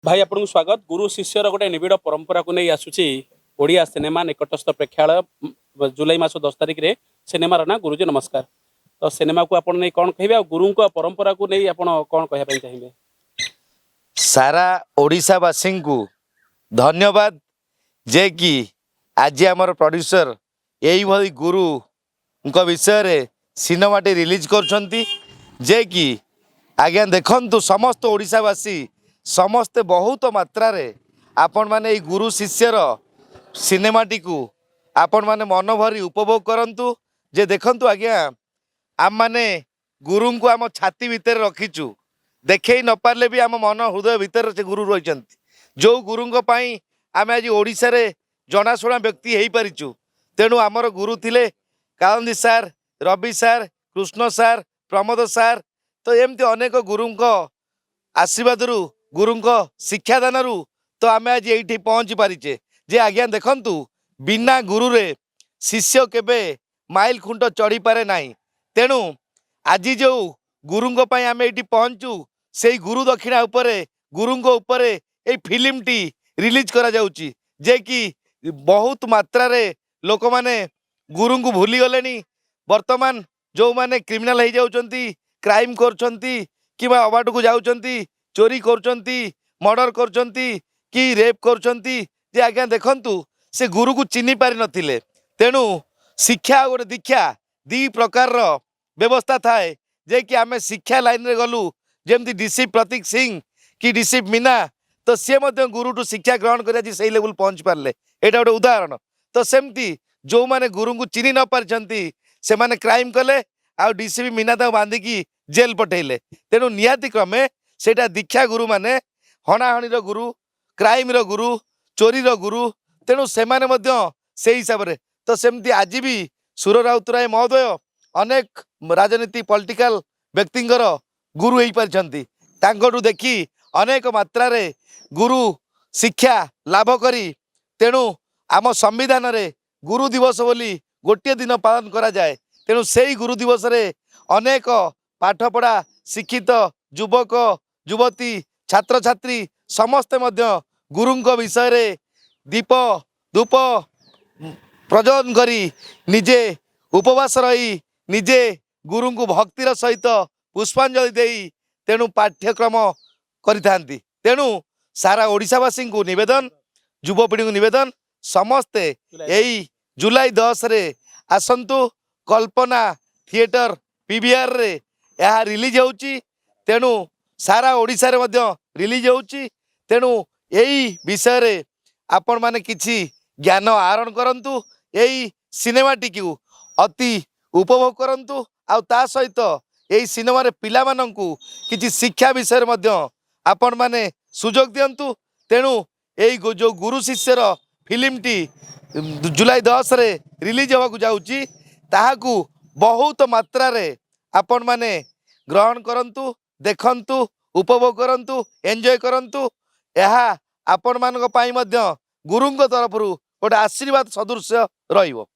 भाई आपन स्वागत गुरु शिष्यर गोटे निबिड़ परंपरा को नहीं आसुची ओडिया सिनेमा निकटस्थ प्रेक्षालय जुलाई मास 10 तारिख रे सिनेमार ना गुरुजी नमस्कार। तो सिनेमा को आपन नहीं कौन कहे गुरु को परंपरा को नहीं आपन कौन कहया चाहिए? सारा ओडिशावासी को धन्यवाद जे कि आज आमर प्रोड्यूसर यही भाई गुरु विषय रे सिनेमाटी रिलीज कर जे कि आज्ञा देखंतु समस्त ओडिशावासी समस्ते बहुत मात्रा रे आपण माने गुरु शिष्यर सिनेमाटी को आपण माने मन भरी उपभोग करंतु। जे देखंतु आज्ञा आम माने गुरु को आम छाती भितर रखीचु देखे न पारे भी आम मन हृदय भितर से गुरु रही जो गुरु आम आज ओडिशा रे जनाशुना व्यक्ति हो पारिचु। तेणु आमर गुरु थिले कालंदी सार, रवि सार, कृष्ण सार, प्रमोद सार। तो एमती अनेक गुरु आशीर्वाद गुरु शिक्षादान तो आम आज ये पहुँची पारिचे। जे आज्ञा देखंतु बिना गुरु रे शिष्य केबे माइल खुंट चढ़ी पारे नाही। तेणु आज जो गुरु आम ये पहुँचु से गुरु दक्षिणा उपरे गुरु उपरे ये फिल्म टी रिलीज करा जाउची जे कि बहुत मात्रा रे लोक माने गुरु को भूली गले। वर्तमान जो माने क्रिमिनाल हो जाउचंती, क्राइम करचंती किबा अबाट को जाउचंती, चोरी करचंती, मर्डर करचंती कि रेप करचंती, जे आज्ञा देखंतु से गुरु को चिन्ही पारि नथिले। तेणु शिक्षा गोटे दीक्षा दी प्रकार व्यवस्था थाए जे कि आमे शिक्षा लाइन रे गलु जेमती डीसी प्रतीक सिंह कि डीसी मीना तो सी गुरु टू शिक्षा ग्रहण कर से लेवल पहुँच पारे। यहाँ गोटे उदाहरण। तो सेमती जो माने गुरु को चिन्ही न पारिछंती से माने क्राइम कले आ डीसीपी मीना बांधिकी जेल पठेले। तेणु निहाती क्रमे सेटा दीक्षा गुरु माने हणाहणी गुरु, क्राइम गुरु, चोरी गुरु। तेणु से से हिसाब से तो सेमती आज भी सुर राउतराय महोदय अनेक राजनीति पॉलिटिकल व्यक्तिंकर गुरु हो पारिछंती। तांकटू देखी अनेक मात्रा रे गुरु शिक्षा लाभ करी। तेणु आम संविधान रे गुरु दिवस बोली गोटे दिन पालन करा जाए। तेणु से गुरु दिवस रे अनेक पाठपढ़ा शिक्षित युवक युवती छात्र छात्री समस्ते मध्य गुरु विषय रे दीप धूप प्रज्वलन करी निजे उपवास रही निजे गुरु को भक्तिर सहित पुष्पांजलि देई तेणु पाठ्यक्रम करिथांती। तेणु सारा ओडिशावासी को निवेदन, युवपीढ़ी को निवेदन, समस्ते यही जुलाई 10 रे आसंतु कल्पना थिएटर पीवीआर रे यह रिलीज होउची। तेणु सारा ओडिशा रे मध्य रिलीज होउची। तेणु यही विषय रे आपण माने किछि ज्ञान आहरण करंतु, यही सिनेमाटी को अति उपभोग करंतु। आ ता सहित यही सिनेमा रे पिला मानंकु किछि शिक्षा विषय मध्य आपण माने सुजोग दियंतु। तेणु यही जो गुरु शिष्यर फिल्म टी जुलाई 10 रे रिलीज होगा जाउची ताहाकू बहुत मात्रा रे आपण माने ग्रहण करंतु, देखंतु, उपभोग करंतु, एंजॉय करंतु। यहा आपण मानक पाई मध्य गुरुंग तरफ गोटे आशीर्वाद सदृश रहिबो।